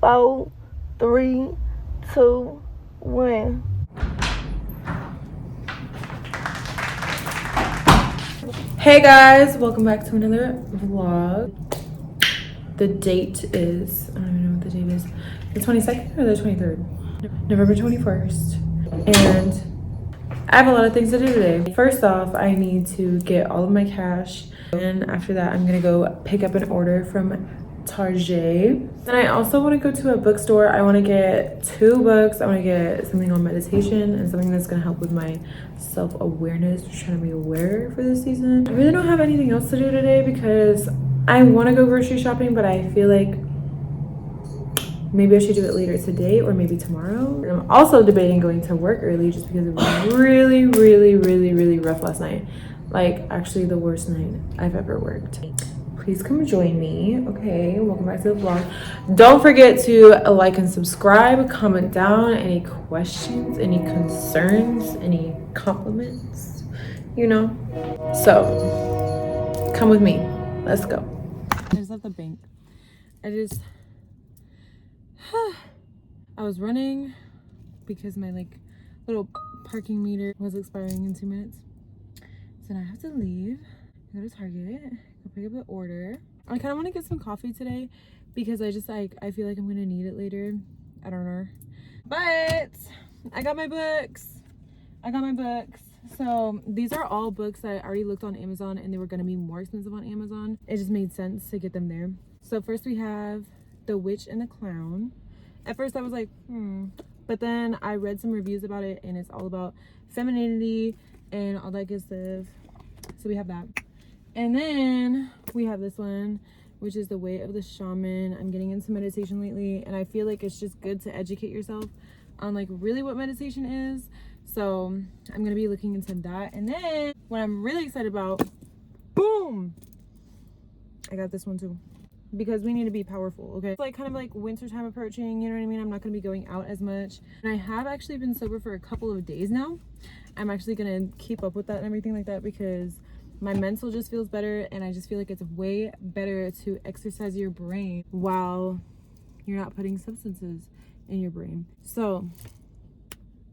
4, 3, 2, 1. Hey guys, welcome back to another vlog. The date is, I don't even know what the date is, the 22nd or the 23rd? November 21st. And I have a lot of things to do today. First off, I need to get all of my cash. And after that, I'm gonna go pick up an order from Target. Then I also want to go to a bookstore. I want to get 2 books. I want to get something on meditation and something that's going to help with my self-awareness, trying to be aware for this season. I really don't have anything else to do today because I want to go grocery shopping, but I feel like maybe I should do it later today or maybe tomorrow. And I'm also debating going to work early just because it was really rough last night. Like, actually the worst night I've ever worked. Please come join me. Okay, welcome back to the vlog. Don't forget to like and subscribe, comment down any questions, any concerns, any compliments, you know. So come with me. Let's go. I just left the bank. I was running because my like little parking meter was expiring in 2 minutes. So now I have to leave, go to Target, go pick up an order. I kind of want to get some coffee today because I feel like I'm gonna need it later. I don't know. But I got my books. So these are all books that I already looked on Amazon and they were gonna be more expensive on Amazon. It just made sense to get them there. So first we have The Witch and the Clown. At first I was like, but then I read some reviews about it and it's all about femininity and all that good stuff. So we have that. And then we have this one, which is The Way of the Shaman. I'm getting into meditation lately and I feel like it's just good to educate yourself on like really what meditation is. So I'm gonna be looking into that. And then what I'm really excited about, boom, I got this one too, because we need to be powerful. Okay, it's like kind of like winter time approaching, you know what I mean? I'm not gonna be going out as much and I have actually been sober for a couple of days now. I'm actually gonna keep up with that and everything like that because my mental just feels better and I just feel like it's way better to exercise your brain while you're not putting substances in your brain. So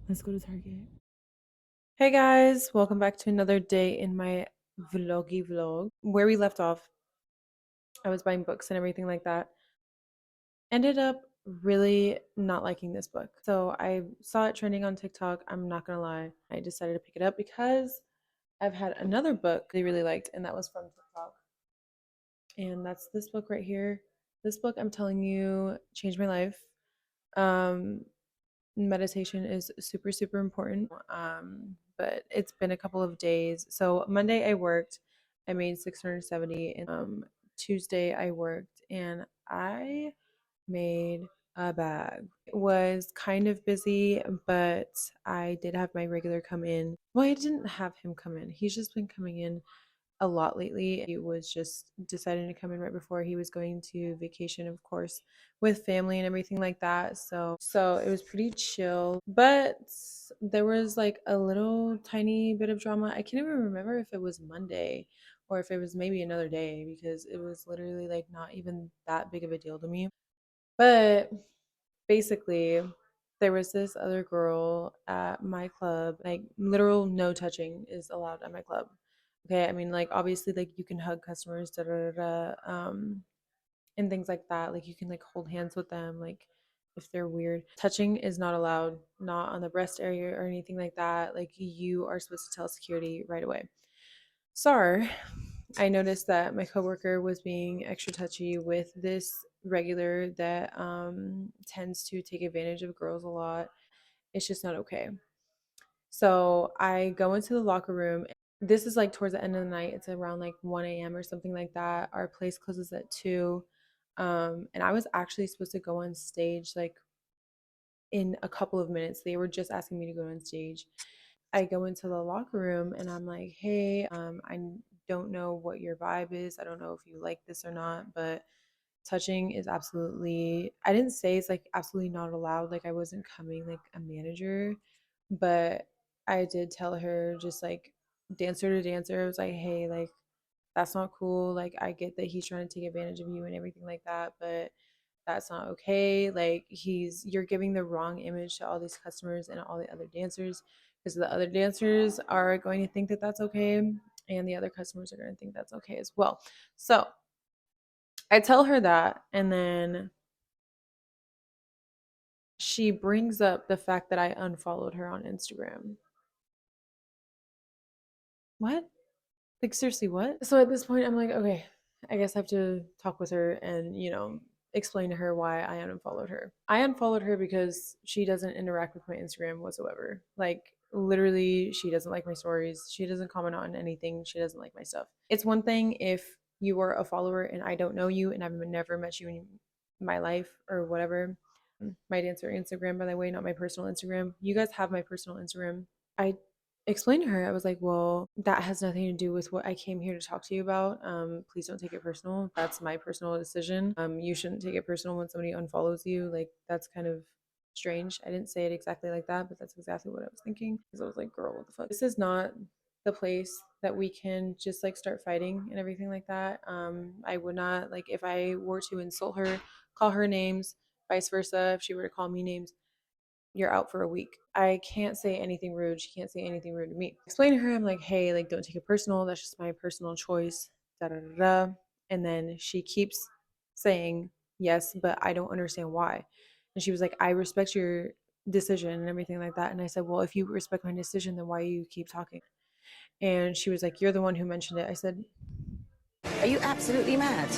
let's go to Target. Hey guys, welcome back to another day in my vloggy vlog. Where we left off, I was buying books and everything like that. Ended up really not liking this book. So I saw it trending on TikTok. I'm not gonna lie. I decided to pick it up because I've had another book I really liked, and that was from TikTok. And that's this book right here. This book, I'm telling you, changed my life. Um, Meditation is super important. But it's been a couple of days. So Monday I worked. I made 670, and Tuesday I worked, and I made a bag. It was kind of busy, but I did have my regular come in. Well, I didn't have him come in. He's just been coming in a lot lately. He was just deciding to come in right before he was going to vacation, of course, with family and everything like that. So it was pretty chill. But there was like a little tiny bit of drama. I can't even remember if it was Monday or if it was maybe another day because it was literally like not even that big of a deal to me. But basically, there was this other girl at my club. Like, literal no touching is allowed at my club. Okay, I mean, like, obviously, like, you can hug customers, and things like that. Like, you can like hold hands with them, like, if they're weird. Touching is not allowed, not on the breast area or anything like that. Like, you are supposed to tell security right away. Sorry, I noticed that my coworker was being extra touchy with this regular that tends to take advantage of girls a lot. It's just not okay. So I go into the locker room. This is like towards the end of the night. It's around like 1 a.m. or something like that. Our place closes at 2. And I was actually supposed to go on stage like in a couple of minutes. They were just asking me to go on stage. I go into the locker room and I'm like, hey, I don't know what your vibe is. I don't know if you like this or not, but touching is absolutely, I didn't say it's like absolutely not allowed. Like, I wasn't coming like a manager, but I did tell her, just like dancer to dancer, I was like, hey, like, that's not cool. Like, I get that he's trying to take advantage of you and everything like that, but That's not okay. Like, you're giving the wrong image to all these customers and all the other dancers, because the other dancers are going to think that that's okay, and the other customers are going to think that's okay as well. So I tell her that, and then she brings up the fact that I unfollowed her on Instagram. What? Like, seriously, what? So at this point, I'm like, okay, I guess I have to talk with her and, explain to her why I unfollowed her. I unfollowed her because she doesn't interact with my Instagram whatsoever. Like, literally, she doesn't like my stories. She doesn't comment on anything. She doesn't like my stuff. It's one thing if you are a follower and I don't know you and I've never met you in my life or whatever. My dancer Instagram, by the way, not my personal Instagram. You guys have my personal Instagram. I explained to her, I was like, well, that has nothing to do with what I came here to talk to you about. Please don't take it personal. That's my personal decision. You shouldn't take it personal when somebody unfollows you. Like, that's kind of strange. I didn't say it exactly like that, but that's exactly what I was thinking. Because I was like, girl, what the fuck? This is not the place that we can just like start fighting and everything like that. I would not, like, if I were to insult her, call her names, vice versa, if she were to call me names, you're out for a week. I can't say anything rude. She can't say anything rude to me. Explain to her, I'm like, hey, like, don't take it personal. That's just my personal choice. Da da da da. And then she keeps saying, yes, but I don't understand why. And she was like, I respect your decision and everything like that. And I said, well, if you respect my decision, then why you keep talking? And she was like, you're the one who mentioned it. I said, are you absolutely mad?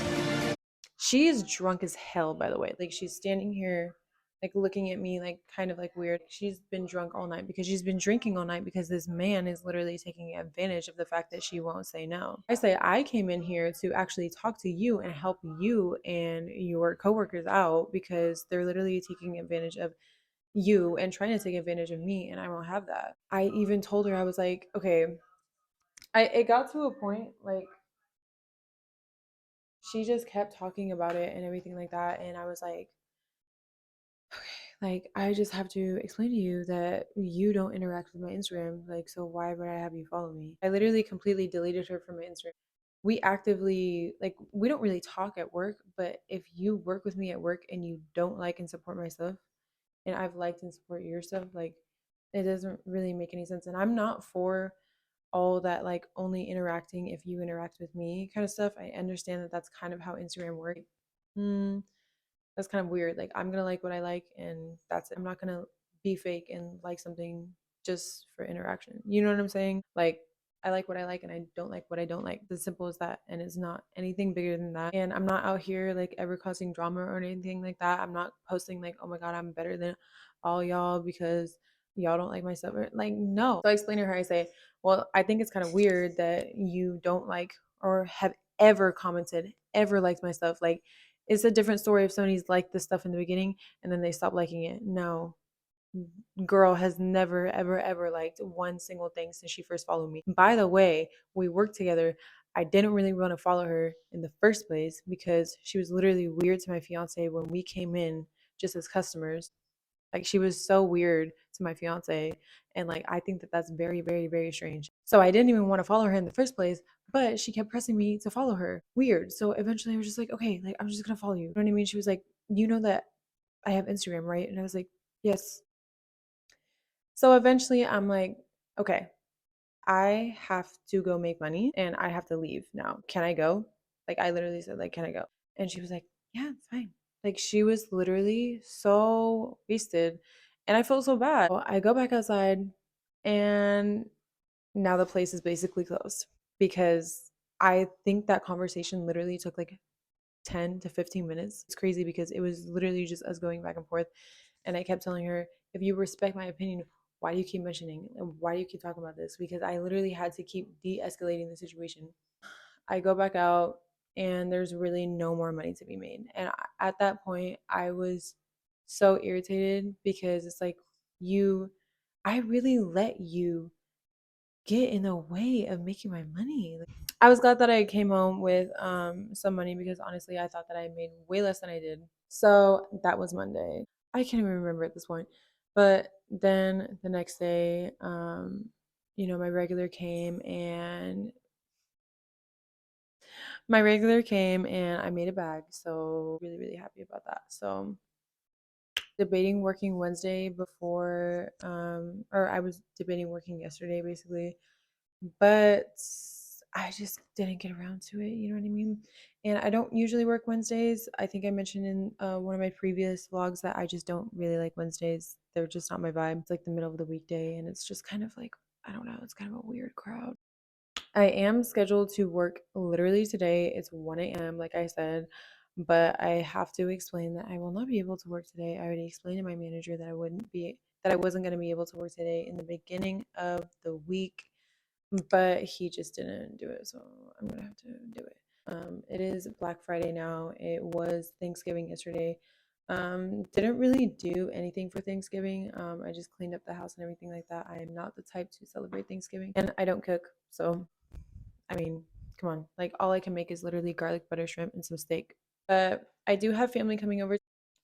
she is drunk as hell, by the way. Like, she's standing here, like, looking at me, like, kind of like weird. She's been drunk all night because she's been drinking all night because this man is literally taking advantage of the fact that she won't say no. I say, I came in here to actually talk to you and help you and your coworkers out because they're literally taking advantage of you and trying to take advantage of me, and I won't have that. I even told her, I was like, okay, it got to a point, like, she just kept talking about it and everything like that, and I was like, like, I just have to explain to you that you don't interact with my Instagram. Like, so why would I have you follow me? I literally completely deleted her from my Instagram. We actively, like, we don't really talk at work, but if you work with me at work and you don't like and support my stuff, and I've liked and support your stuff, like, it doesn't really make any sense. And I'm not for all that, like, only interacting if you interact with me kind of stuff. I understand that that's kind of how Instagram works. Mm, that's kind of weird. Like, I'm gonna like what I like, and that's it. I'm not gonna be fake and like something just for interaction. You know what I'm saying? Like, I like what I like and I don't like what I don't like. It's as simple as that. And it's not anything bigger than that. And I'm not out here like ever causing drama or anything like that. I'm not posting like, oh my God, I'm better than all y'all because y'all don't like my stuff. Like, no. So I explain to her, I say, well, I think it's kind of weird that you don't like or have ever commented, ever liked my stuff. Like, it's a different story if somebody's liked this stuff in the beginning and then they stop liking it. No, girl has never, ever, ever liked one single thing since she first followed me. By the way, we worked together. I didn't really want to follow her in the first place because she was literally weird to my fiance when we came in just as customers. Like, she was so weird to my fiance. And like, I think that that's very, very, very strange. So I didn't even want to follow her in the first place, but she kept pressing me to follow her. Weird. So eventually I was just like, okay, like, I'm just going to follow you. You know what I mean? She was like, you know that I have Instagram, right? And I was like, yes. So eventually I'm like, okay, I have to go make money and I have to leave now. Can I go? Like, I literally said, like, can I go? And she was like, yeah, it's fine. Like, she was literally so wasted. And I felt so bad. So I go back outside and now the place is basically closed because I think that conversation literally took like 10 to 15 minutes. It's crazy because it was literally just us going back and forth. And I kept telling her, if you respect my opinion, why do you keep mentioning and why do you keep talking about this? Because I literally had to keep de-escalating the situation. I go back out and there's really no more money to be made. And at that point, I was so irritated because it's like, I really let you get in the way of making my money. I was glad that I came home with some money because honestly, I thought that I made way less than I did. So that was Monday. I can't even remember at this point. But then the next day, my regular came and My regular came and I made a bag, so really happy about that. So debating working Wednesday before or I was debating working yesterday basically, but I just didn't get around to it, you know what I mean? And I don't usually work Wednesdays. I think I mentioned in one of my previous vlogs that I just don't really like Wednesdays. They're just not my vibe. It's like the middle of the weekday and it's just kind of like, I don't know, it's kind of a weird crowd. I am scheduled to work literally today. It's 1 a.m. like I said, but I have to explain that I will not be able to work today. I already explained to my manager that I wasn't going to be able to work today in the beginning of the week, but he just didn't do it, so I'm going to have to do it. It is Black Friday now. It was Thanksgiving yesterday. Didn't really do anything for Thanksgiving. I just cleaned up the house and everything like that. I am not the type to celebrate Thanksgiving, and I don't cook, so I mean, come on. Like all I can make is literally garlic butter shrimp and some steak. But I do have family coming over.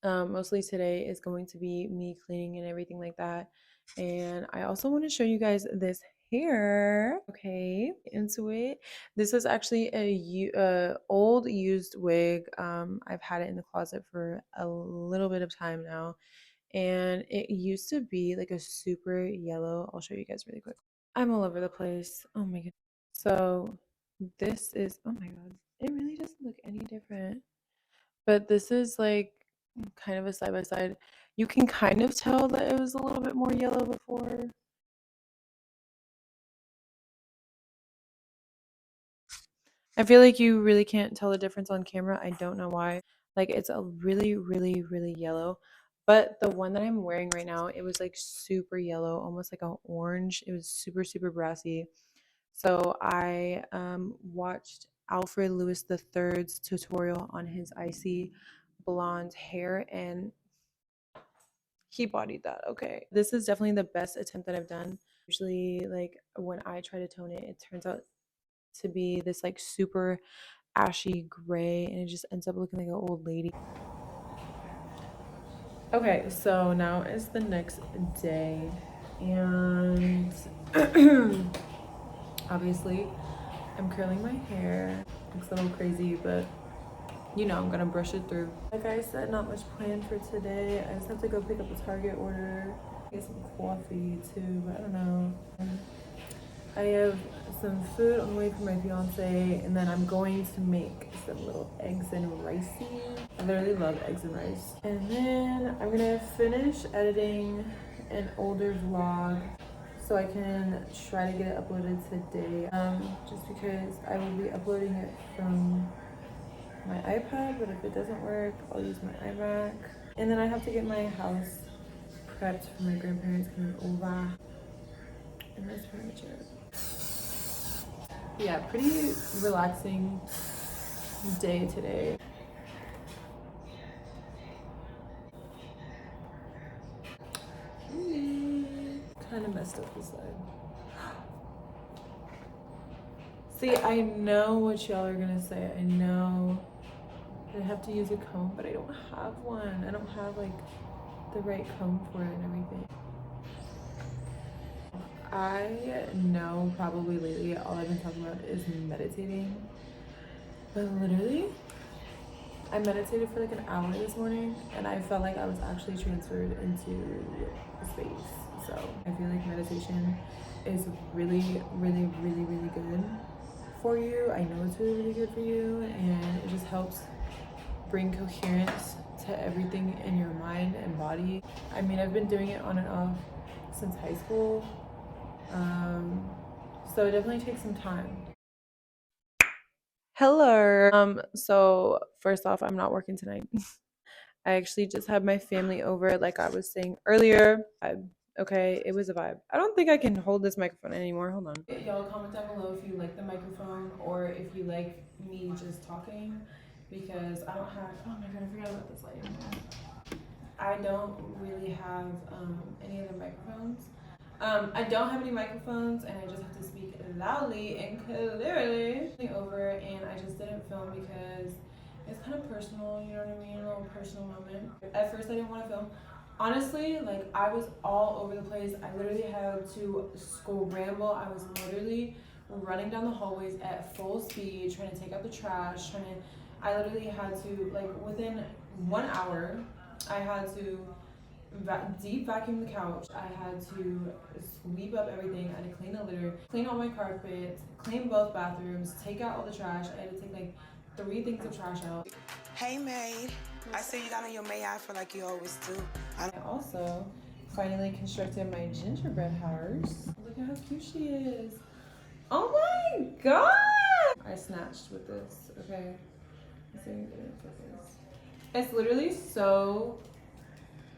Mostly today is going to be me cleaning and everything like that. And I also want to show you guys this hair. Okay, into it. This is actually a old used wig. I've had it in the closet for a little bit of time now, and it used to be like a super yellow. I'll show you guys really quick. I'm all over the place. Oh my god. So this is, oh my god, it really doesn't look any different. But this is like kind of a side by side. You can kind of tell that it was a little bit more yellow before. I feel like you really can't tell the difference on camera. I don't know why. Like it's a really yellow. But the one that I'm wearing right now, it was like super yellow, almost like an orange. It was super brassy. So I watched Alfred Lewis III's tutorial on his icy blonde hair, and he bodied that. Okay, this is definitely the best attempt that I've done. Usually, like when I try to tone it, it turns out to be this like super ashy gray, and it just ends up looking like an old lady. Okay, so now is the next day, and obviously I'm curling my hair. Looks a little crazy, but you know I'm gonna brush it through. Like I said, not much planned for today. I just have to go pick up a Target order, get some coffee too, but I don't know. I have some food on the way for my fiance, and then I'm going to make some little eggs and ricey. I literally love eggs and rice. And then I'm gonna finish editing an older vlog so I can try to get it uploaded today. Just because I will be uploading it from my iPad, but if it doesn't work, I'll use my iMac. And then I have to get my house prepped for my grandparents coming over. And that's pretty much it. Yeah, pretty relaxing day today. Kind of messed up this side. See, I know what y'all are gonna say. I know I have to use a comb, but I don't have one. I don't have like the right comb for it and everything. I know probably lately all I've been talking about is meditating, but literally I meditated for like an hour this morning and I felt like I was actually transferred into space. So I feel like meditation is really good for you. I know it's really good for you, and it just helps bring coherence to everything in your mind and body. I mean, I've been doing it on and off since high school, so it definitely takes some time. Hello. So first off, I'm not working tonight. I actually just had my family over, like I was saying earlier. Okay, it was a vibe. I don't think I can hold this microphone anymore. Hold on. Y'all comment down below if you like the microphone or if you like me just talking, because I don't have, oh my god, I forgot about this lighting. I don't really have any other microphones. I don't have any microphones, and I just have to speak loudly and clearly. Over, and I just didn't film because it's kind of personal, you know what I mean? A little personal moment. At first, I didn't want to film. Honestly, like I was all over the place. I literally had to scramble. I was literally running down the hallways at full speed, trying to take out the trash, I literally had to, like, within 1 hour, I had to deep vacuum the couch. I had to sweep up everything. I had to clean the litter, clean all my carpets, clean both bathrooms, take out all the trash. I had to take like 3 things of trash out. Hey, maid. I see you got on your May outfit like you always do. I also finally constructed my gingerbread house. Look at how cute she is. Oh my god! I snatched with this, okay? Let's see if I can get it in focus. It's literally so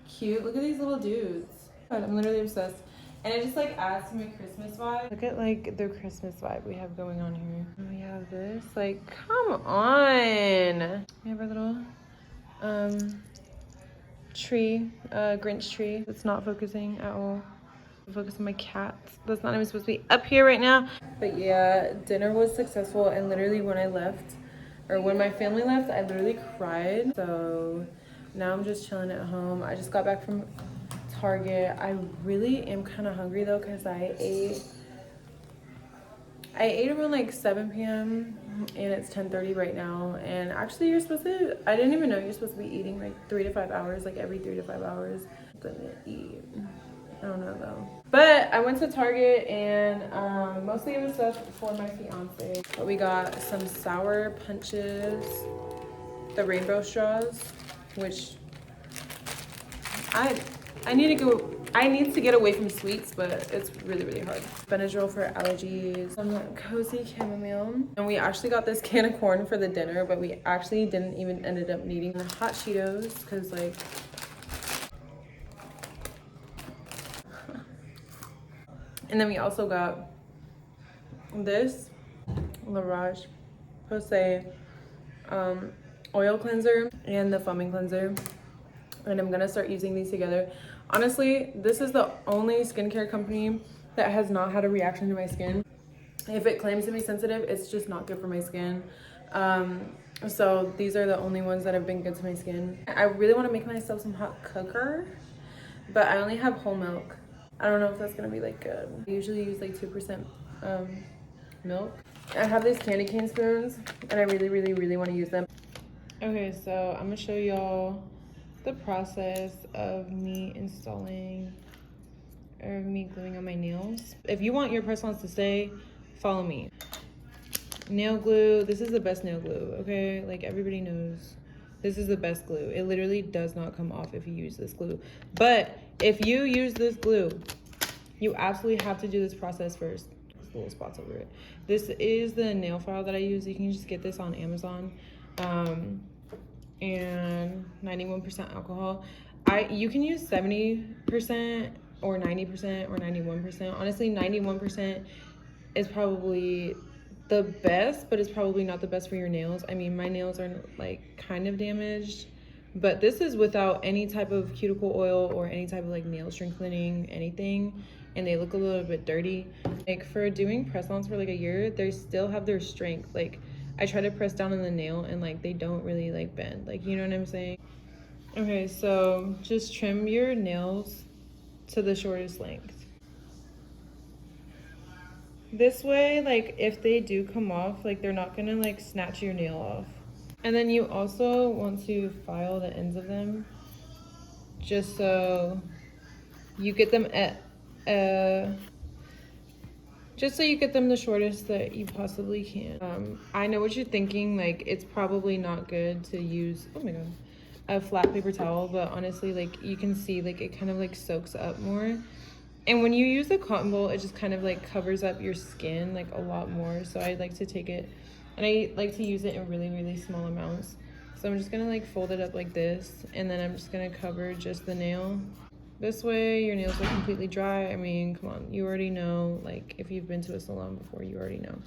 cute. Look at these little dudes. I'm literally obsessed. And it just like adds to my Christmas vibe. Look at like the Christmas vibe we have going on here. And we have this, like, come on. We have our little tree, Grinch tree. It's not focusing at all. Focus on my cats. That's not even supposed to be up here right now. But yeah, dinner was successful, and literally when I left, or when my family left, I literally cried. So now I'm just chilling at home. I just got back from Target. I really am kind of hungry though, because I ate around like 7 p.m. and it's 10:30 right now. And actually you're supposed to, I didn't even know you're supposed to be eating like 3 to 5 hours, like every 3 to 5 hours. I'm gonna eat. I don't know though. But I went to Target and mostly it was stuff for my fiance. But we got some sour punches, the rainbow straws, which I need to get away from sweets, but it's really, really hard. Benadryl for allergies, some cozy chamomile. And we actually got this can of corn for the dinner, but we actually didn't even ended up needing the hot Cheetos, because like, and then we also got this La Roche-Posay oil cleanser and the foaming cleanser. And I'm gonna start using these together. Honestly, this is the only skincare company that has not had a reaction to my skin. If it claims to be sensitive, it's just not good for my skin. So these are the only ones that have been good to my skin. I really want to make myself some hot cocoa, but I only have whole milk. I don't know if that's gonna be like good. I usually use like 2% milk. I have these candy cane spoons and I really, really, really want to use them. Okay, so I'm gonna show y'all the process of me installing, or me gluing on my nails. If you want your press-ons to stay, follow me. Nail glue, this is the best nail glue, okay? Like everybody knows, this is the best glue. It literally does not come off if you use this glue. But if you use this glue, you absolutely have to do this process first. There's little spots over it. This is the nail file that I use. You can just get this on Amazon. And 91% alcohol. You can use 70% or 90% or 91%. Honestly, 91% is probably the best, but it's probably not the best for your nails. I mean, my nails are like kind of damaged, but this is without any type of cuticle oil or any type of like nail strengthening, anything, and they look a little bit dirty. Like for doing press-ons for like a year, they still have their strength. Like I try to press down on the nail and like they don't really like bend, like, you know what I'm saying? Okay, so just trim your nails to the shortest length. This way, like if they do come off, like they're not gonna like snatch your nail off. And then you also want to file the ends of them just so you get them at just so you get them the shortest that you possibly can. I know what you're thinking, like it's probably not good to use, oh my god, a flat paper towel, but honestly, like you can see like it kind of like soaks up more. And when you use a cotton ball, it just kind of like covers up your skin like a lot more. So I like to take it, and I like to use it in really, really small amounts. So I'm just gonna like fold it up like this, and then I'm just gonna cover just the nail. This way your nails are completely dry. I mean, come on, you already know, like if you've been to a salon before, you already know.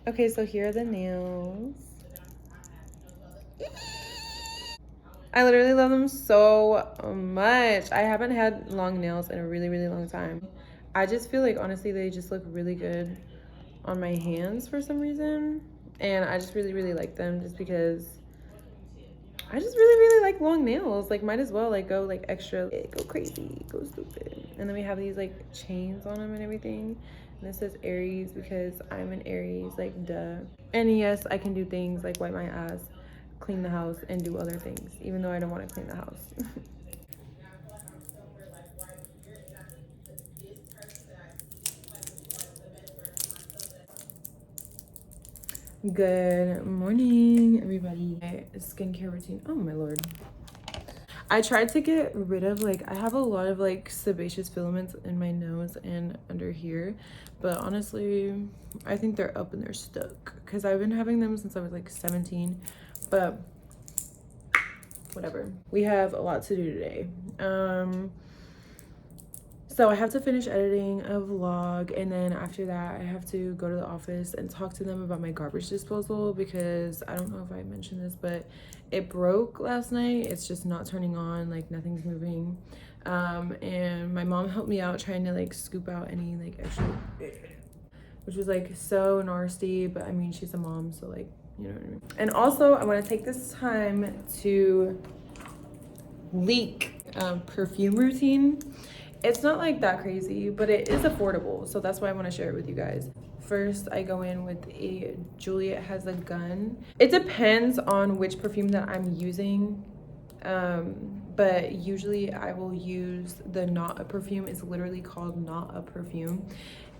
Okay, so here are the nails. I literally love them so much. I haven't had long nails in a really, really long time. I just feel like, honestly, they just look really good on my hands for some reason. And I just really, really like them just because I just really, really like long nails. Like, might as well, like, go, like, extra, go crazy, go stupid. And then we have these, like, chains on them and everything. And this says Aries because I'm an Aries, like, duh. And yes, I can do things like wipe my ass, clean the house, and do other things, even though I don't want to clean the house. Good morning, everybody. My skincare routine. Oh my lord. I tried to get rid of, like, I have a lot of, like, sebaceous filaments in my nose and under here, but honestly, I think they're up and they're stuck because I've been having them since I was like 17, but whatever. We have a lot to do today. So I have to finish editing a vlog, and then after that I have to go to the office and talk to them about my garbage disposal because I don't know if I mentioned this, but it broke last night. It's just not turning on, like nothing's moving. And my mom helped me out trying to like scoop out any like extra, which was like so nasty, but I mean, she's a mom, so like, you know what I mean. And also I want to take this time to leak perfume routine. It's not like that crazy, but it is affordable, so that's why I want to share it with you guys. First, I go in with a Juliet Has a Gun. It depends on which perfume that I'm using, but usually I will use the Not a Perfume. It's literally called Not a Perfume,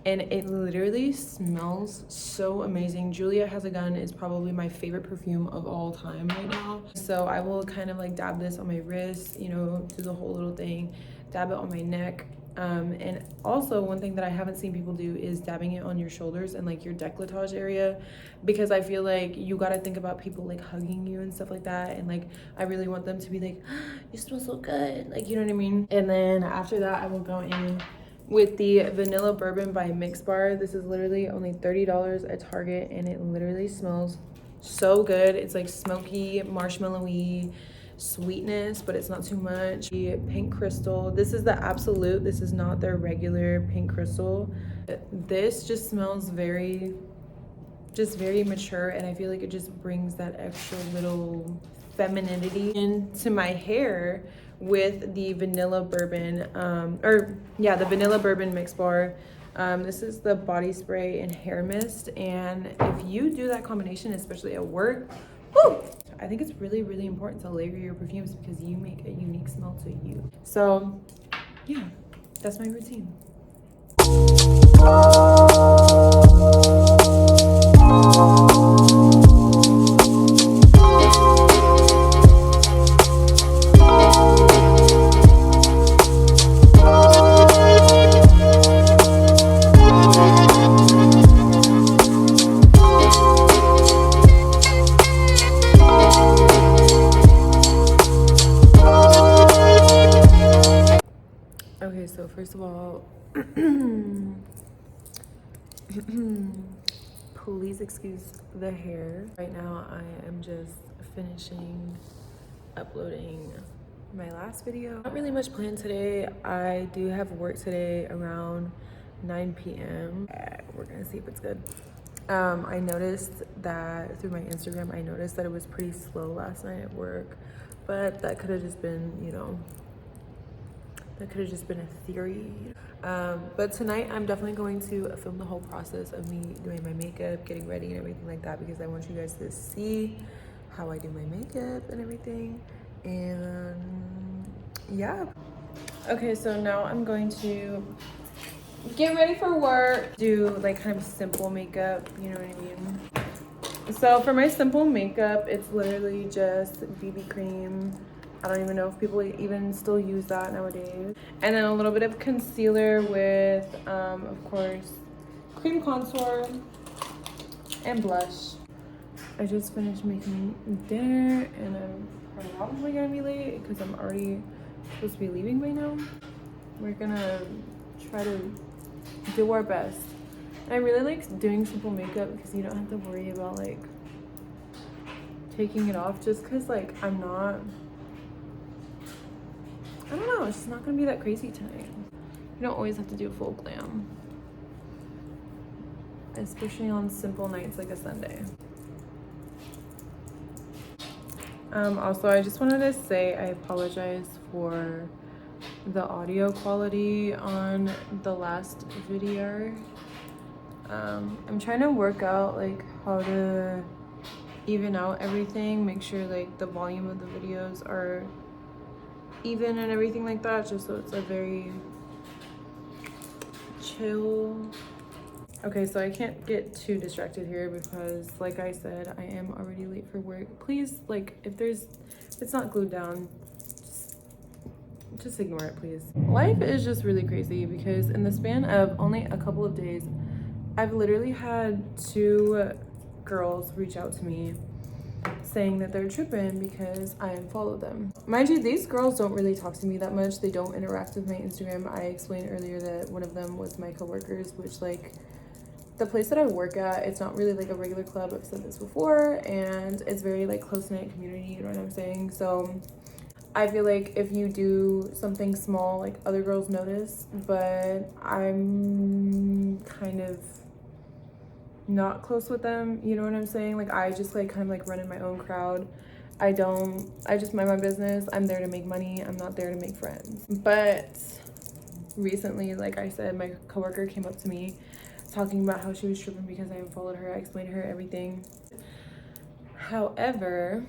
and it literally smells so amazing. Juliet Has a Gun is probably my favorite perfume of all time right now. So I will kind of like dab this on my wrist, you know, do the whole little thing, dab it on my neck. And also one thing that I haven't seen people do is dabbing it on your shoulders and like your décolletage area, because I feel like you got to think about people like hugging you and stuff like that, and like I really want them to be like, oh, you smell so good, like, you know what I mean. And then after that I will go in with the Vanilla Bourbon by Mix Bar. This is literally only $30 at Target, and it literally smells so good. It's like smoky, marshmallowy sweetness, but it's not too much. The Pink Crystal, this is the Absolute. This is not their regular Pink Crystal. This just smells very mature, and I feel like it just brings that extra little femininity into my hair with the Vanilla Bourbon, the Vanilla Bourbon Mix Bar. This is the body spray and hair mist, and if you do that combination, especially at work, woo, I think it's really, really important to layer your perfumes because you make a unique smell to you. So yeah, that's my routine. Okay, so first of all, please excuse the hair. Right now I am just finishing uploading my last video. Not really much planned today. I do have work today around 9 p.m. We're gonna see if it's good. I noticed that through my Instagram, I noticed that it was pretty slow last night at work, but that could have just been, you know, that could have just been a theory. But tonight I'm definitely going to film the whole process of me doing my makeup, getting ready and everything like that, because I want you guys to see how I do my makeup and everything. And yeah. Okay, so now I'm going to get ready for work, do like kind of simple makeup, you know what I mean? So for my simple makeup, it's literally just BB cream. I don't even know if people even still use that nowadays. And then a little bit of concealer with, of course, cream contour and blush. I just finished making dinner, and I'm probably gonna be late because I'm already supposed to be leaving by now. We're gonna try to do our best. And I really like doing simple makeup because you don't have to worry about like taking it off, just because like I'm not I don't know, it's just not gonna be that crazy tonight. You don't always have to do full glam, especially on simple nights like a Sunday. Also, I just wanted to say I apologize for the audio quality on the last video. I'm trying to work out like how to even out everything, make sure like the volume of the videos are even and everything like that, just so it's a very chill. Okay, so I can't get too distracted here because like I said, I am already late for work. Please, like, if it's not glued down, just ignore it, please. Life is just really crazy because in the span of only a couple of days, I've literally had 2 girls reach out to me saying that they're tripping because I unfollowed them. Mind you, these girls don't really talk to me that much. They don't interact with my Instagram. I explained earlier that one of them was my coworkers, which like the place that I work at, it's not really like a regular club. I've said this before, and it's very like close-knit community, you know what I'm saying? So I feel like if you do something small, like other girls notice, but I'm kind of not close with them, you know what I'm saying? Like I just like kind of like run in my own crowd. I just mind my business. I'm there to make money. I'm not there to make friends. But recently, like I said, my coworker came up to me talking about how she was tripping because I unfollowed her. I explained to her everything. However,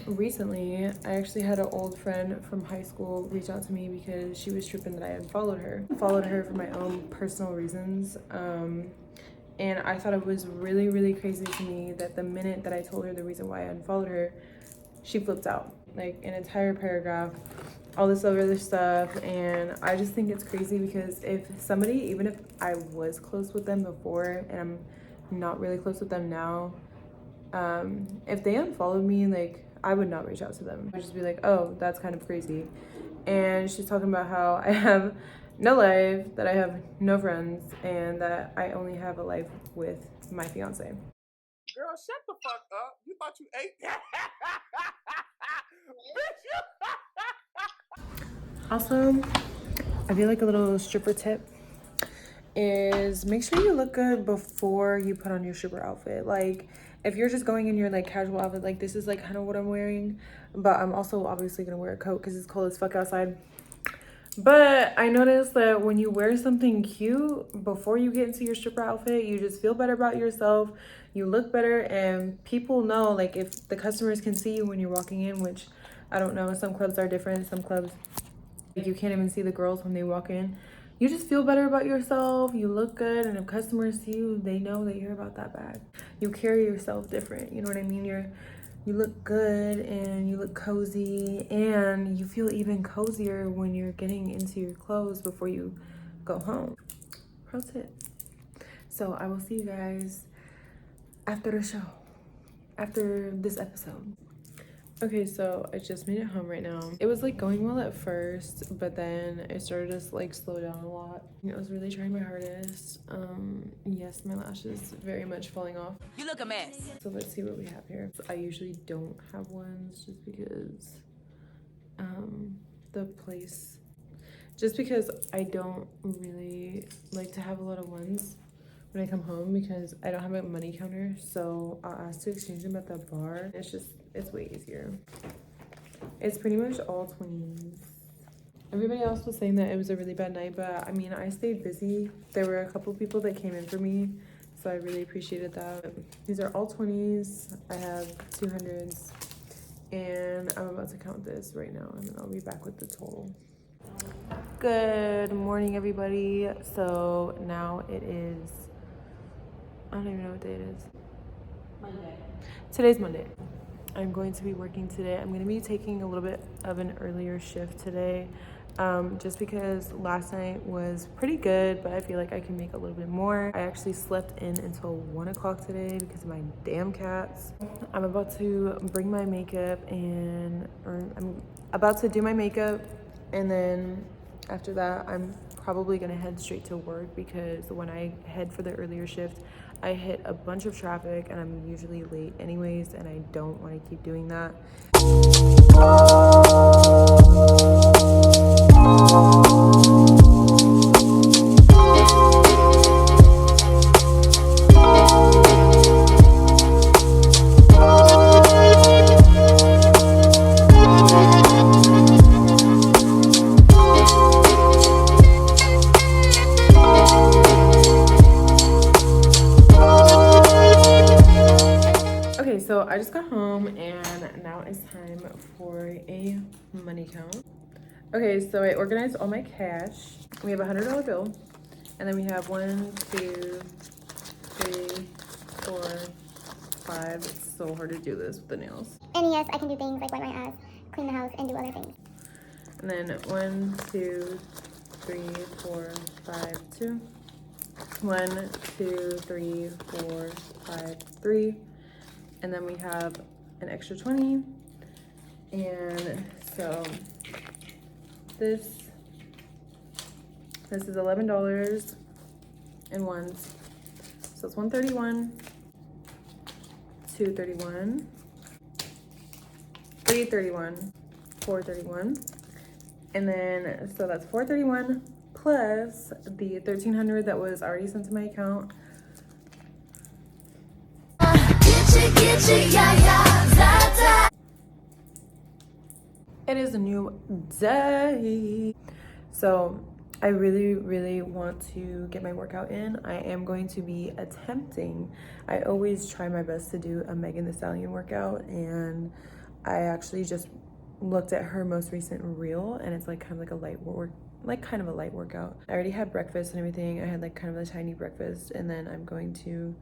recently I actually had an old friend from high school reach out to me because she was tripping that I unfollowed her. Followed her for my own personal reasons. And I thought it was really, really crazy to me that the minute that I told her the reason why I unfollowed her, she flipped out. Like an entire paragraph, all this other stuff. And I just think it's crazy because if somebody, even if I was close with them before and I'm not really close with them now, if they unfollowed me, like I would not reach out to them. I'd just be like, oh, that's kind of crazy. And she's talking about how I have no life, that I have no friends, and that I only have a life with my fiance. Girl, shut the fuck up. You thought you ate that? Also, I feel like a little stripper tip is make sure you look good before you put on your stripper outfit. Like if you're just going in your like casual outfit, like this is like kind of what I'm wearing, but I'm also obviously gonna wear a coat because it's cold as fuck outside. But I noticed that when you wear something cute before you get into your stripper outfit, you just feel better about yourself, you look better, and people know, like if the customers can see you when you're walking in, which I don't know, some clubs are different, some clubs like you can't even see the girls when they walk in. You just feel better about yourself, you look good, and if customers see you, they know that you're about that bag. You carry yourself different, you know what I mean? You look good and you look cozy, and you feel even cozier when you're getting into your clothes before you go home. Pro tip. So I will see you guys after the show, after this episode. Okay, so I just made it home right now. It was like going well at first, but then it started to like slow down a lot. I was really trying my hardest. Yes, my lashes very much falling off. You look a mess. So let's see what we have here. So I usually don't have ones just because I don't really like to have a lot of ones when I come home because I don't have a money counter, so I'll ask to exchange them at the bar. It's way easier. It's pretty much all 20s. Everybody else was saying that it was a really bad night, but I mean, I stayed busy. There were a couple people that came in for me, so I really appreciated that. These are all 20s. I have 200s, and I'm about to count this right now, and then I'll be back with the total. Good morning, everybody. So now it is, I don't even know what day it is. Monday. Today's Monday. I'm going to be working today. I'm going to be taking a little bit of an earlier shift today, just because last night was pretty good, but I feel like I can make a little bit more. I actually slept in until 1 o'clock today because of my damn cats. I'm about to bring my makeup I'm about to do my makeup, and then after that, I'm probably gonna head straight to work because when I head for the earlier shift, I hit a bunch of traffic and I'm usually late anyways, and I don't want to keep doing that. it's time for a money count. Okay, so I organized all my cash. We have a $100 bill, and then we have 1, 2, 3, 4, 5. It's so hard to do this with the nails. And yes, I can do things like wipe my ass, clean the house, and do other things. And then 1, 2, 3, 4, 5, 2. 1, 2, 3, 4, 5, 3. And then we have an extra 20. And so this is $11 in ones. So it's 131, 231, 331, 431. And then so that's 431 plus the 1,300 that was already sent to my account. It is a new day. So I really want to get my workout in. I am going to be attempting. I always try my best to do a Megan Thee Stallion workout, and I actually just looked at her most recent reel, and it's like kind of like a light workout. I already had breakfast and everything. I had like kind of a tiny breakfast, and then I'm going to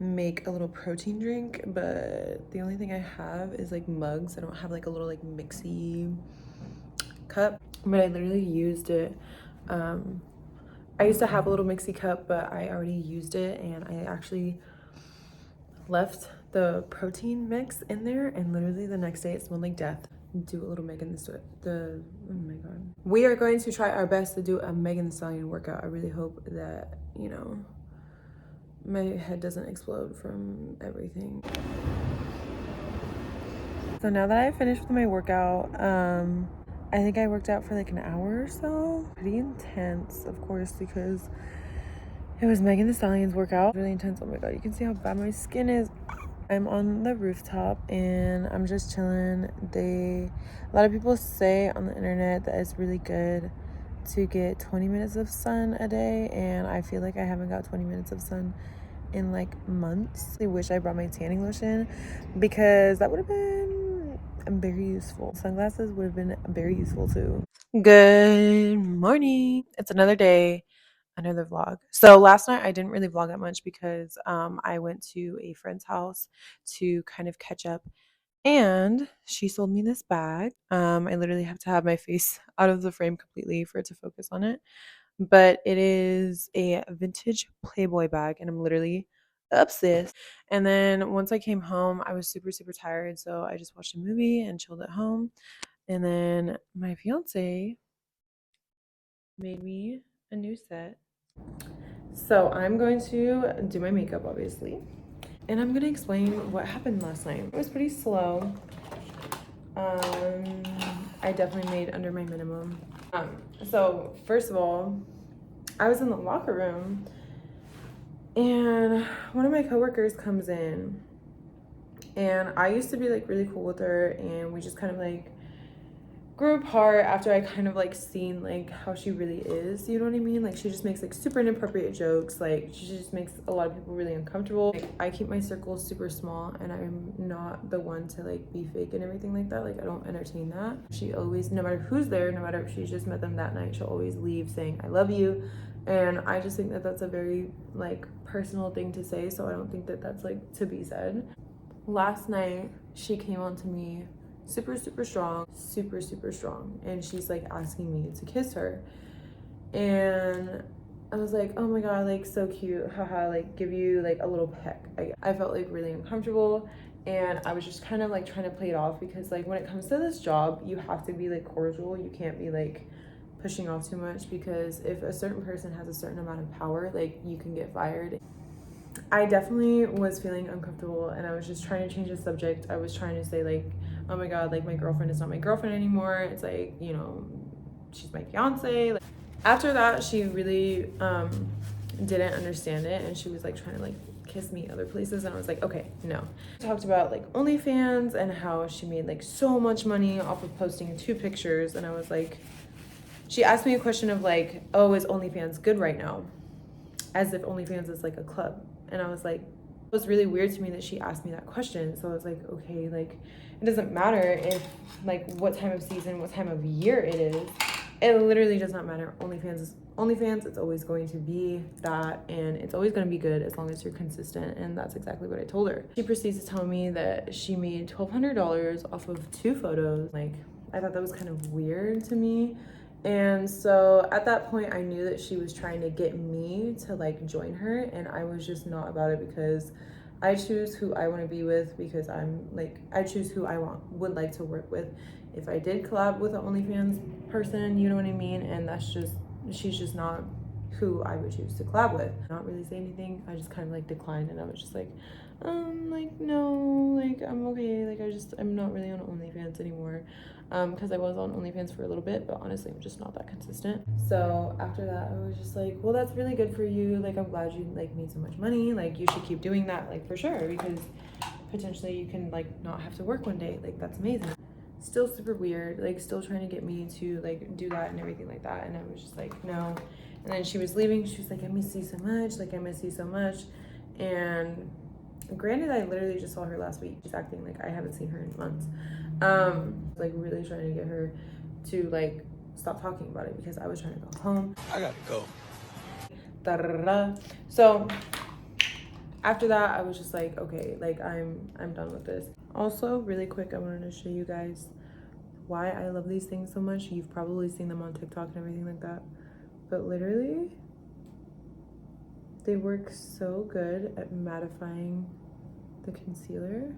make a little protein drink, but the only thing I have is like mugs. I don't have like a little like mixy cup, but I literally used it. I used to have a little mixy cup, but I already used it, and I actually left the protein mix in there, and literally the next day it smelled like death. Do a little Megan oh my god. We are going to try our best to do a Megan Thee Stallion workout. I really hope that, you know, my head doesn't explode from everything. So now that I finished with my workout, I think I worked out for like an hour or so. Pretty intense, of course, because it was Megan Thee Stallion's workout. Really intense. Oh my god, you can see how bad my skin is. I'm on the rooftop and I'm just chilling. A lot of people say on the internet that it's really good to get 20 minutes of sun a day, and I feel like I haven't got 20 minutes of sun in like months. I wish I brought my tanning lotion because that would have been very useful. Sunglasses would have been very useful too. Good morning. It's another day, another vlog. So last night I didn't really vlog that much because I went to a friend's house to kind of catch up, and she sold me this bag. I literally have to have my face out of the frame completely for it to focus on it, but it is a vintage Playboy bag, and I'm literally obsessed. And then once I came home, I was super tired, so I just watched a movie and chilled at home. And then my fiance made me a new set. So I'm going to do my makeup, obviously, and I'm gonna explain what happened last night. It was pretty slow. I definitely made under my minimum. So first of all, I was in the locker room, and one of my coworkers comes in, and I used to be like really cool with her, and we just kind of like grew apart after I kind of like seen like how she really is, you know what I mean? Like she just makes like super inappropriate jokes. Like she just makes a lot of people really uncomfortable. Like, I keep my circle super small, and I'm not the one to like be fake and everything like that. Like I don't entertain that. She always, no matter who's there, no matter if she just met them that night, she'll always leave saying I love you. And I just think that that's a very like personal thing to say, so I don't think that that's like to be said. Last night she came on to me super strong, super strong, and she's like asking me to kiss her, and I was like, oh my god, like so cute, haha, like give you like a little peck. I felt like really uncomfortable, and I was just kind of like trying to play it off, because like when it comes to this job, you have to be like cordial. You can't be like pushing off too much, because if a certain person has a certain amount of power, like you can get fired. I definitely was feeling uncomfortable, and I was just trying to change the subject. I was trying to say like, oh my god, like my girlfriend is not my girlfriend anymore. It's like, you know, she's my fiance. Like, after that, she really didn't understand it, and she was like trying to like kiss me other places, and I was like, okay, no. We talked about like OnlyFans and how she made like so much money off of posting 2 pictures, and I was like, she asked me a question of like, oh, is OnlyFans good right now? As if OnlyFans is like a club. And I was like, It was really weird to me that she asked me that question. So I was like, okay, like it doesn't matter if like what time of season, what time of year it is. It literally does not matter. OnlyFans is OnlyFans. It's always going to be that, and it's always going to be good as long as you're consistent. And that's exactly what I told her. She proceeds to tell me that she made $1,200 off of 2 photos. Like, I thought that was kind of weird to me. And so at that point, I knew that she was trying to get me to like join her, and I was just not about it because I choose who I want to be with, because I choose who I would like to work with. If I did collab with an OnlyFans person, you know what I mean? And she's just not who I would choose to collab with. Not really say anything. I just kind of like declined, and I was just like no, like I'm okay. Like I'm not really on OnlyFans anymore. Because I was on OnlyFans for a little bit, but honestly, I'm just not that consistent. So after that, I was just like, well, that's really good for you. Like, I'm glad you like made so much money. Like, you should keep doing that, like for sure, because potentially you can like not have to work one day. Like, that's amazing. Still super weird, like still trying to get me to like do that and everything like that. And I was just like, no. And then she was leaving. She was like, I miss you so much. Like, I miss you so much. And granted, I literally just saw her last week. She's acting like I haven't seen her in months. Like really trying to get her to like stop talking about it because I was trying to go home. I gotta go. Da-da-da-da. So after that, I was just like, okay, like I'm done with this. Also, really quick, I wanted to show you guys why I love these things so much. You've probably seen them on TikTok and everything like that, but literally they work so good at mattifying the concealer.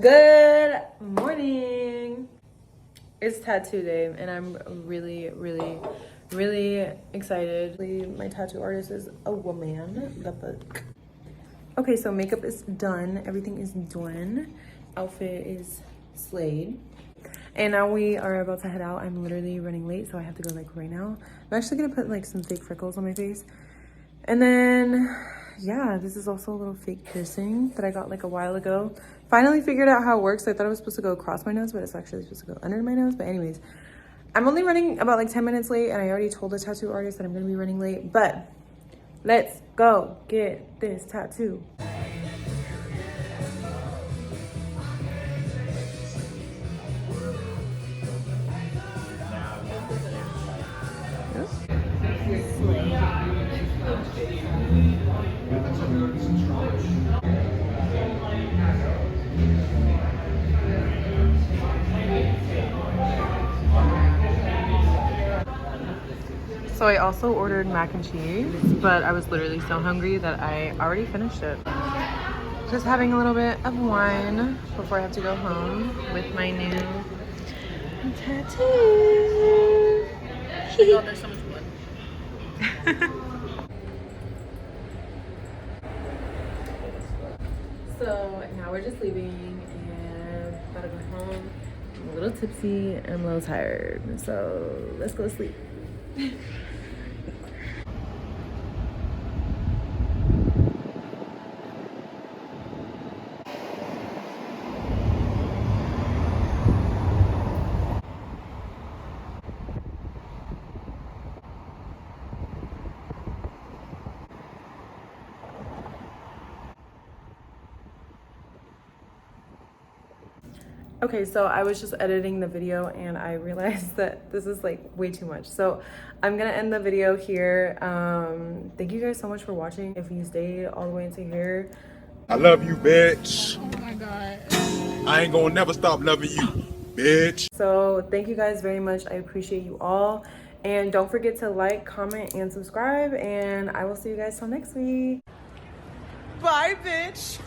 Good morning. It's tattoo day, and I'm really excited. My tattoo artist is a woman. The fuck. Okay, so makeup is done. Everything is done. Outfit is slayed. And now we are about to head out. I'm literally running late, so I have to go like right now. I'm actually gonna put like some fake freckles on my face. And then, yeah, this is also a little fake piercing that I got like a while ago. Finally figured out how it works. I thought it was supposed to go across my nose, but it's actually supposed to go under my nose. But anyways, I'm only running about like 10 minutes late, and I already told the tattoo artist that I'm gonna be running late, but let's go get this tattoo. So I also ordered mac and cheese, but I was literally so hungry that I already finished it. Just having a little bit of wine before I have to go home with my new tattoo. Oh my god, there's so much blood. So now we're just leaving and about to go home. I'm a little tipsy and I'm a little tired, so let's go to sleep. Okay, so I was just editing the video and I realized that this is like way too much. So I'm gonna end the video here. Thank you guys so much for watching. If you stayed all the way into here. I love you, bitch. Oh my god. I ain't gonna never stop loving you, bitch. So thank you guys very much. I appreciate you all. And don't forget to like, comment, and subscribe. And I will see you guys till next week. Bye, bitch.